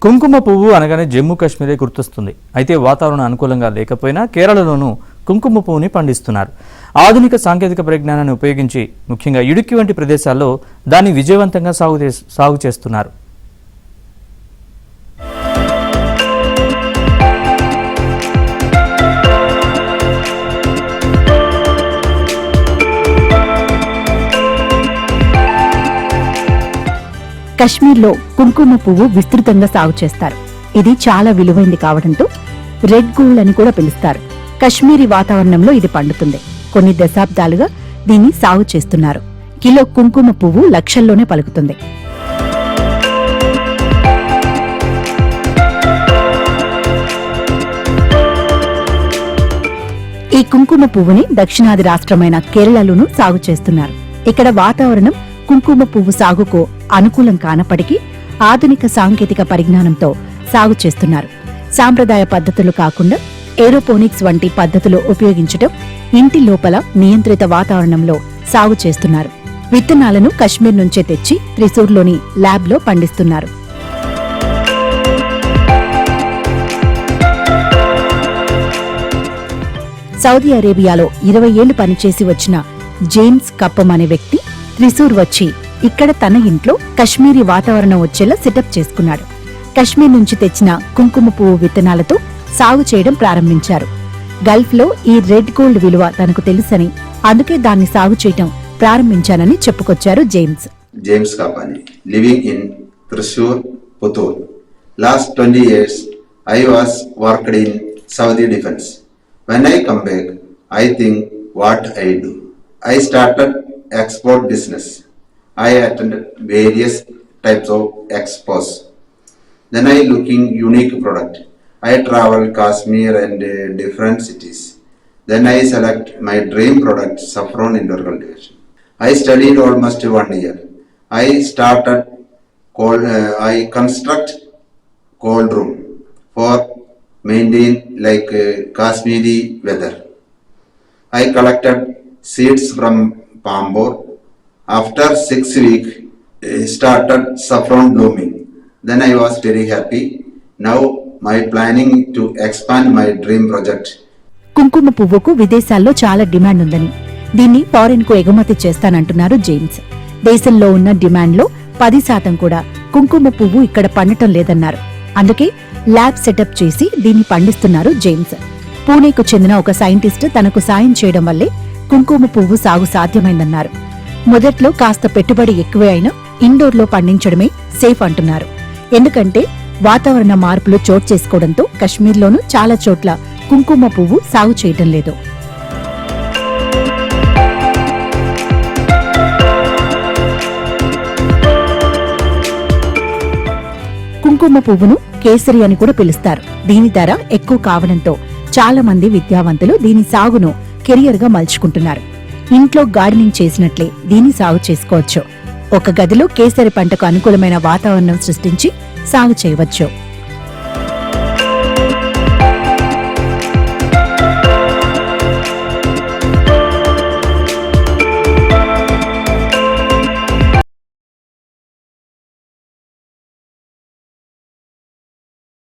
కుంకుమ పువ్వు అనగానే జమ్మూ కాశ్మీరే గుర్తొస్తుంది. అయితే వాతావరణం అనుకూలంగా లేకపోయినా కేరళలోనూ కుంకుమ పువ్వుని పండిస్తున్నారు. ఆధునిక సాంకేతిక పరిజ్ఞానాన్ని ఉపయోగించి ముఖ్యంగా ఇడుక్కి వంటి ప్రదేశాల్లో దాన్ని విజయవంతంగా సాగు చేస్తున్నారు. కశ్మీర్లో కుంకుమ పువ్వు విస్తృతంగా సాగు చేస్తారు. ఇది చాలా విలువైంది కావడంతో రెడ్ గోల్డ్ అని కూడా పిలుస్తారు. కశ్మీరీ వాతావరణంలో ఇది పండుతుంది. కొన్ని దశాబ్దాలుగా దీన్ని సాగు చేస్తున్నారు. కిలో కుంకుమ పువ్వు లక్షల్లోనే పలుకుతుంది. ఈ కుంకుమ పువ్వుని దక్షిణాది రాష్ట్రమైన కేరళలోనూ సాగు చేస్తున్నారు. ఇక్కడ వాతావరణం కుంకుమ పువ్వు సాగుకు అనుకూలం కానప్పటికీ ఆధునిక సాంకేతిక పరిజ్ఞానంతో సాగు చేస్తున్నారు. సాంప్రదాయ పద్ధతులు కాకుండా ఏరోపోనిక్స్ వంటి పద్ధతులు ఉపయోగించడం, ఇంటి లోపల నియంత్రిత వాతావరణంలో సాగు చేస్తున్నారు. విత్తనాలను కశ్మీర్ నుంచే తెచ్చి త్రిశూర్లోని ల్యాబ్లో పండిస్తున్నారు. సౌదీ అరేబియాలో 20 ఏళ్లు పనిచేసి వచ్చిన జేమ్స్ కప్పం అనే వ్యక్తి త్రిశూర్ వచ్చి ఇక్కడ తన ఇంట్లో కశ్మీరీ వాతావరణం వచ్చేలా సెటప్ చేసుకున్నాడు. కశ్మీర్ నుంచి తెచ్చిన కుంకుమ పువ్వు విత్తనాలతో సాగు చేయడం ప్రారంభించారు. గల్ఫ్ లో ఈ రెడ్ గోల్డ్ విలువ తనకు తెలుసని, అందుకే దాన్ని సాగు చేయడం ప్రారంభించానని చెప్పుకొచ్చారు James. James Kapani, living in Thrissur, Puttur. Last 20 years, I was worked in Saudi Defense. When I come back, I think what I do. I started export business. I attended various types of expos. Then I looking unique product. I travel Kashmir and different cities. Then I select my dream product, saffron indoor cultivation. I studied almost 1 year. I construct cold room for maintain like Kashmiri weather. I collected seeds from Pambor. After 6 weeks, started saffron blooming. Then I was very happy. Now my planning to expand my dream project. కుంకుమ పువ్వుకు విదేశాల్లో చాలా demand ఉందని, దీన్ని foreign కు ఎగుమతి చేస్తానంటున్నారు James. దేశంలో ఉన్న demand లో 10% కూడా కుంకుమ పువ్వు ఇక్కడ పండటం లేదన్నారు. అందుకే ల్యాబ్ సెటప్ చేసి దీన్ని పండిస్తున్నారు జేమ్స్. పూణేకు చెందిన ఒక సైంటిస్ట్ తనకు సాయం చేయడం వల్లే కుంకుమ పువ్వు సాగు సాధ్యమైందన్నారు. మొదట్లో కాస్త పెట్టుబడి ఎక్కువే అయినా ఇండోర్లో పండించడమే సేఫ్ అంటున్నారు. ఎందుకంటే వాతావరణ మార్పులు చోటు చేసుకోవడంతో కశ్మీర్లోనూ చాలా చోట్ల కుంకుమ పువ్వు సాగు చేయటం లేదు. కుంకుమ పువ్వును కేసరి అని కూడా పిలుస్తారు. దీని ధర ఎక్కువ కావడంతో చాలా మంది విద్యావంతులు దీని సాగును కెరియర్ గా మలుచుకుంటున్నారు. ఇంట్లో గార్డెనింగ్ చేసినట్లే దీన్ని సాగు చేసుకోవచ్చు. ఒక గదిలో కేసరి పంటకు అనుకూలమైన వాతావరణం సృష్టించి సాగు చేయవచ్చు.